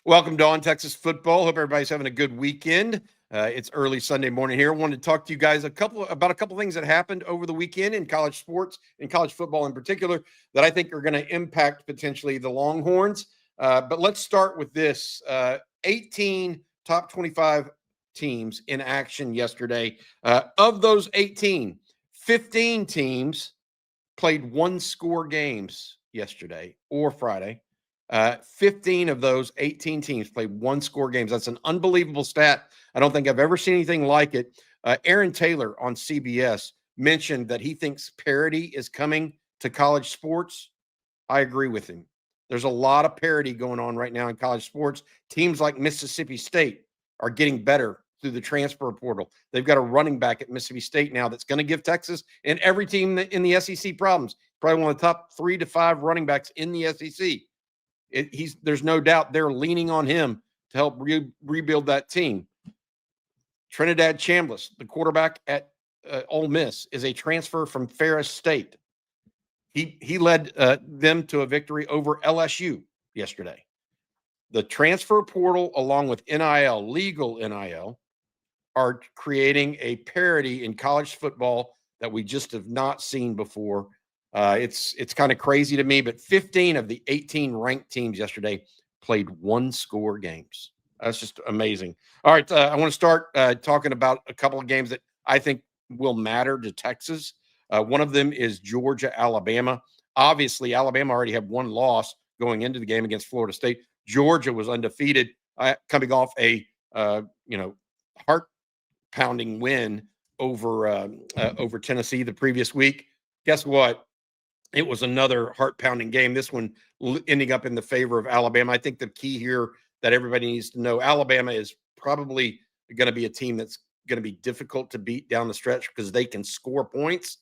Welcome to On Texas Football. Hope everybody's having a good weekend. It's early Sunday morning here. I wanted to talk to you guys about a couple things that happened over the weekend in college sports and college football in particular that I think are going to impact potentially the Longhorns. But let's start with this: 18 top 25 teams in action yesterday. Of those 18, 15 teams played one-score games yesterday or Friday. 15 of those 18 teams played one-score games. That's an unbelievable stat. I don't think I've ever seen anything like it. Aaron Taylor on CBS mentioned that he thinks parity is coming to college sports. I agree with him. There's a lot of parity going on right now in college sports. Teams like Mississippi State are getting better through the transfer portal. They've got a running back at Mississippi State now that's going to give Texas and every team in the SEC problems. Probably one of the top 3 to 5 running backs in the SEC. There's no doubt they're leaning on him to help rebuild that team. Trinidad Chambliss, the quarterback at Ole Miss, is a transfer from Ferris State. He led them to a victory over LSU yesterday. The transfer portal, along with NIL, legal NIL, are creating a parity in college football that we just have not seen before. It's kind of crazy to me, but 15 of the 18 ranked teams yesterday played one-score games. That's just amazing. All right, I want to start talking about a couple of games that I think will matter to Texas. One of them is Georgia-Alabama. Obviously, Alabama already had one loss going into the game against Florida State. Georgia was undefeated, coming off a heart-pounding win over Tennessee the previous week. Guess what? It was another heart-pounding game. This one ending up in the favor of Alabama. I think the key here that everybody needs to know, Alabama is probably going to be a team that's going to be difficult to beat down the stretch because they can score points.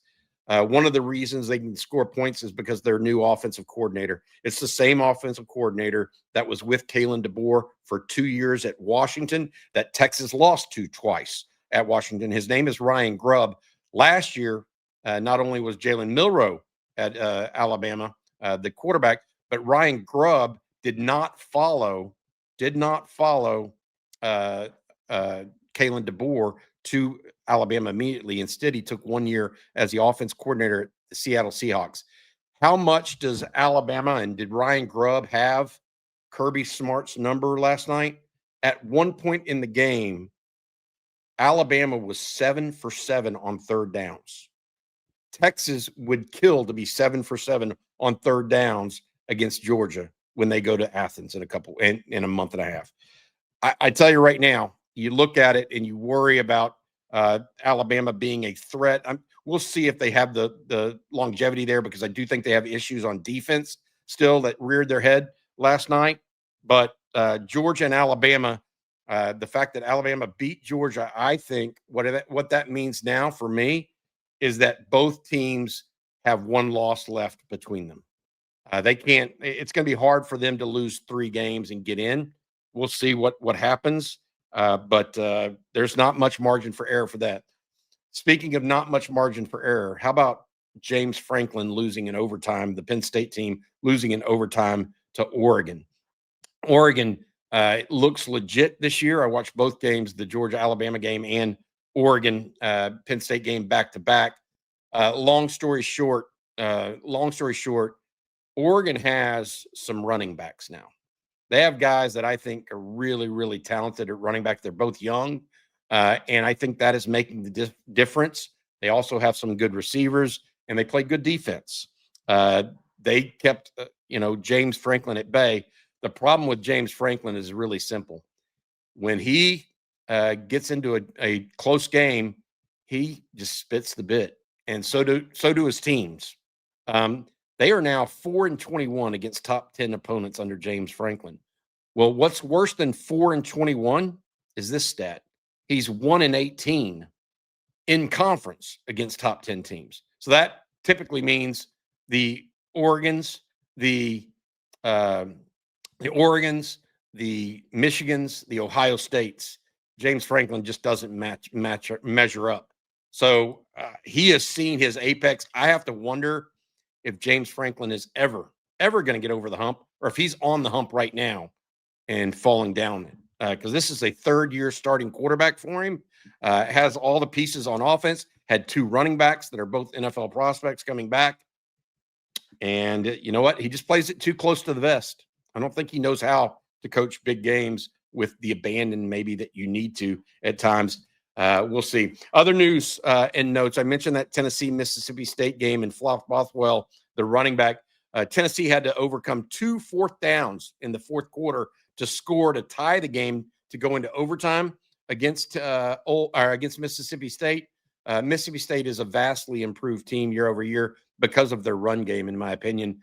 One of the reasons they can score points is because their new offensive coordinator. It's the same offensive coordinator that was with Kalen DeBoer for 2 years at Washington that Texas lost to twice at Washington. His name is Ryan Grubb. Last year, not only was Jalen Milroe at Alabama, the quarterback, but Ryan Grubb did not follow Kalen DeBoer to Alabama immediately. Instead, he took 1 year as the offense coordinator at the Seattle Seahawks. How much does Alabama and did Ryan Grubb have Kirby Smart's number last night? At one point in the game, Alabama was 7 for 7 on third downs. Texas would kill to be 7 for 7 on third downs against Georgia when they go to Athens in a month and a half. I tell you right now, you look at it and you worry about Alabama being a threat. We'll see if they have the longevity there, because I do think they have issues on defense still that reared their head last night. But Georgia and Alabama, the fact that Alabama beat Georgia, I think what that means now for me is that both teams have one loss left between them. They can't. It's going to be hard for them to lose 3 games and get in. We'll see what happens, but there's not much margin for error for that. Speaking of not much margin for error, how about James Franklin losing in overtime, the Penn State team losing in overtime to Oregon? Oregon looks legit this year. I watched both games, the Georgia-Alabama game and Oregon-Penn State game back-to-back. Long story short, Oregon has some running backs now. They have guys that I think are really, really talented at running back. They're both young, and I think that is making the difference. They also have some good receivers, and they play good defense. They kept, James Franklin at bay. The problem with James Franklin is really simple. When he gets into a close game, he just spits the bit, and so do his teams. They are now 4-21 against top 10 opponents under James Franklin. Well, what's worse than 4-21 is this stat. He's 1-18 in conference against top 10 teams. So that typically means the Oregons, the Michigans, the Ohio States. James Franklin just doesn't measure up. So he has seen his apex. I have to wonder if James Franklin is ever going to get over the hump, or if he's on the hump right now. and falling down because this is a third-year starting quarterback for him. Has all the pieces on offense, had 2 running backs that are both NFL prospects coming back. And you know what? He just plays it too close to the vest. I don't think he knows how to coach big games with the abandon maybe that you need to at times. We'll see. Other news and notes. I mentioned that Tennessee-Mississippi State game and Flock Bothwell, the running back. Tennessee had to overcome 2 fourth downs in the fourth quarter to score to tie the game to go into overtime against Mississippi State. Mississippi State is a vastly improved team year over year because of their run game, in my opinion.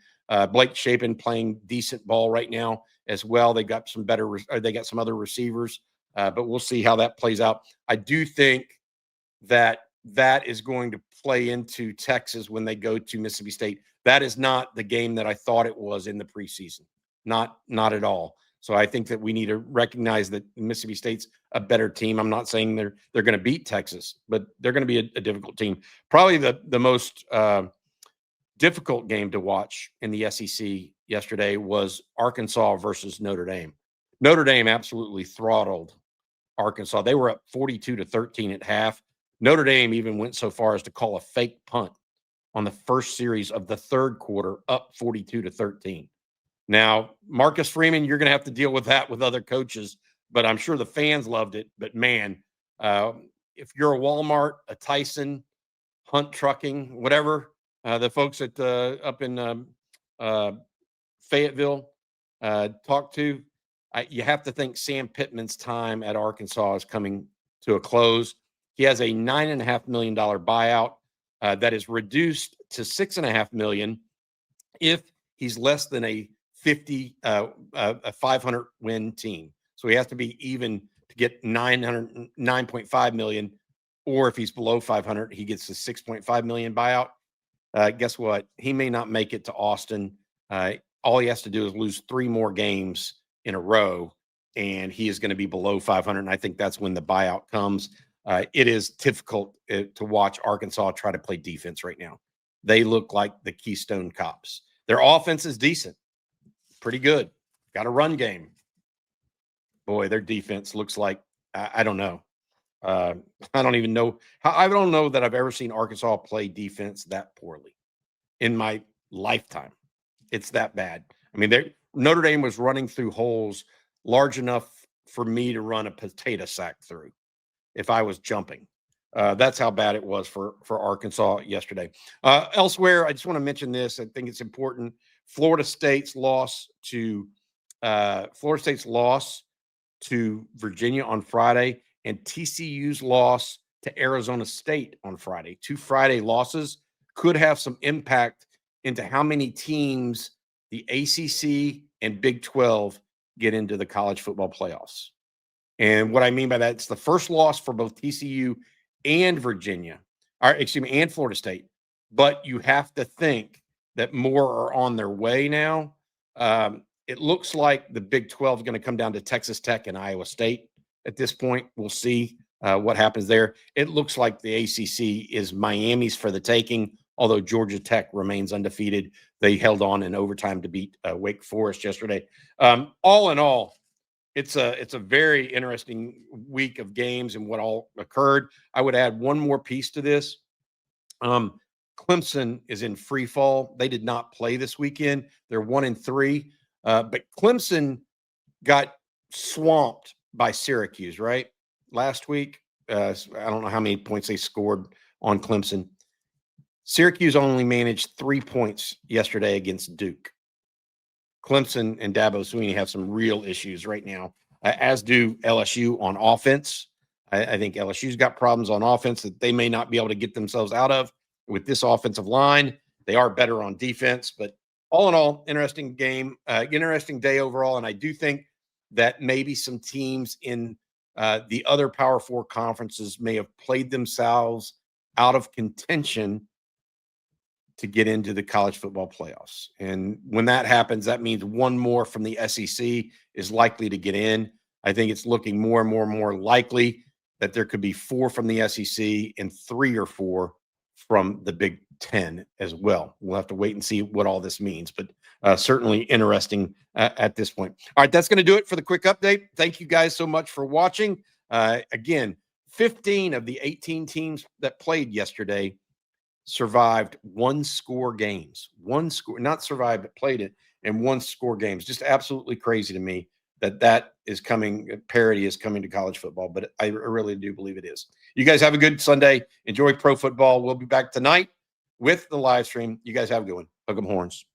Blake Shapen playing decent ball right now as well. They got some other receivers, but we'll see how that plays out. I do think that is going to play into Texas when they go to Mississippi State. That is not the game that I thought it was in the preseason. Not at all. So I think that we need to recognize that Mississippi State's a better team. I'm not saying they're going to beat Texas, but they're going to be a difficult team. Probably the most difficult game to watch in the SEC yesterday was Arkansas versus Notre Dame. Notre Dame absolutely throttled Arkansas. They were up 42-13 at half. Notre Dame even went so far as to call a fake punt on the first series of the third quarter, up 42-13. Now, Marcus Freeman, you're going to have to deal with that with other coaches, but I'm sure the fans loved it. But man, if you're a Walmart, a Tyson, Hunt Trucking, whatever, the folks at up in Fayetteville talk to, you have to think Sam Pittman's time at Arkansas is coming to a close. He has a $9.5 million buyout that is reduced to $6.5 million if he's less than a 500 win team. So he has to be even to get $9.5 million, or if he's below 500, he gets a $6.5 million buyout. Guess what? He may not make it to Austin. All he has to do is lose 3 more games in a row, and he is going to be below 500. And I think that's when the buyout comes. It is difficult to watch Arkansas try to play defense right now. They look like the Keystone Cops. Their offense is decent, pretty good. Got a run game. Boy, their defense looks like, I don't know. I don't even know. I don't know that I've ever seen Arkansas play defense that poorly in my lifetime. It's that bad. I mean, Notre Dame was running through holes large enough for me to run a potato sack through if I was jumping. That's how bad it was for Arkansas yesterday. Elsewhere, I just want to mention this. I think it's important. Florida State's loss to Virginia on Friday, and TCU's loss to Arizona State on Friday. 2 Friday losses could have some impact into how many teams the ACC and Big 12 get into the college football playoffs. And what I mean by that, it's the first loss for both TCU and and Florida State. But you have to think that more are on their way now. It looks like the Big 12 is going to come down to Texas Tech and Iowa State at this point. We'll see what happens there. It looks like the ACC is Miami's for the taking, although Georgia Tech remains undefeated. They held on in overtime to beat Wake Forest yesterday. All in all, it's a very interesting week of games and what all occurred. I would add one more piece to this. Clemson is in free fall. They did not play this weekend. They're 1-3. But Clemson got swamped by Syracuse, right? Last week. I don't know how many points they scored on Clemson. Syracuse only managed 3 points yesterday against Duke. Clemson and Dabo Swinney have some real issues right now, as do LSU on offense. I think LSU's got problems on offense that they may not be able to get themselves out of with this offensive line. They are better on defense, but all in all, interesting game, interesting day overall. And I do think that maybe some teams in the other Power 4 conferences may have played themselves out of contention to get into the college football playoffs. And when that happens, that means one more from the SEC is likely to get in. I think it's looking more and more likely that there could be 4 from the SEC and 3 or 4 from the Big 10 as well. We'll have to wait and see what all this means, but certainly interesting at this point. All right, that's going to do it for the quick update. Thank you guys so much for watching. Again, 15 of the 18 teams that played yesterday survived one-score games. One score, not survived, but played it in one-score games. Just absolutely crazy to me that is coming, parity is coming to college football, but I really do believe it is. You guys have a good Sunday. Enjoy pro football. We'll be back tonight with the live stream. You guys have a good one. Hook 'em horns.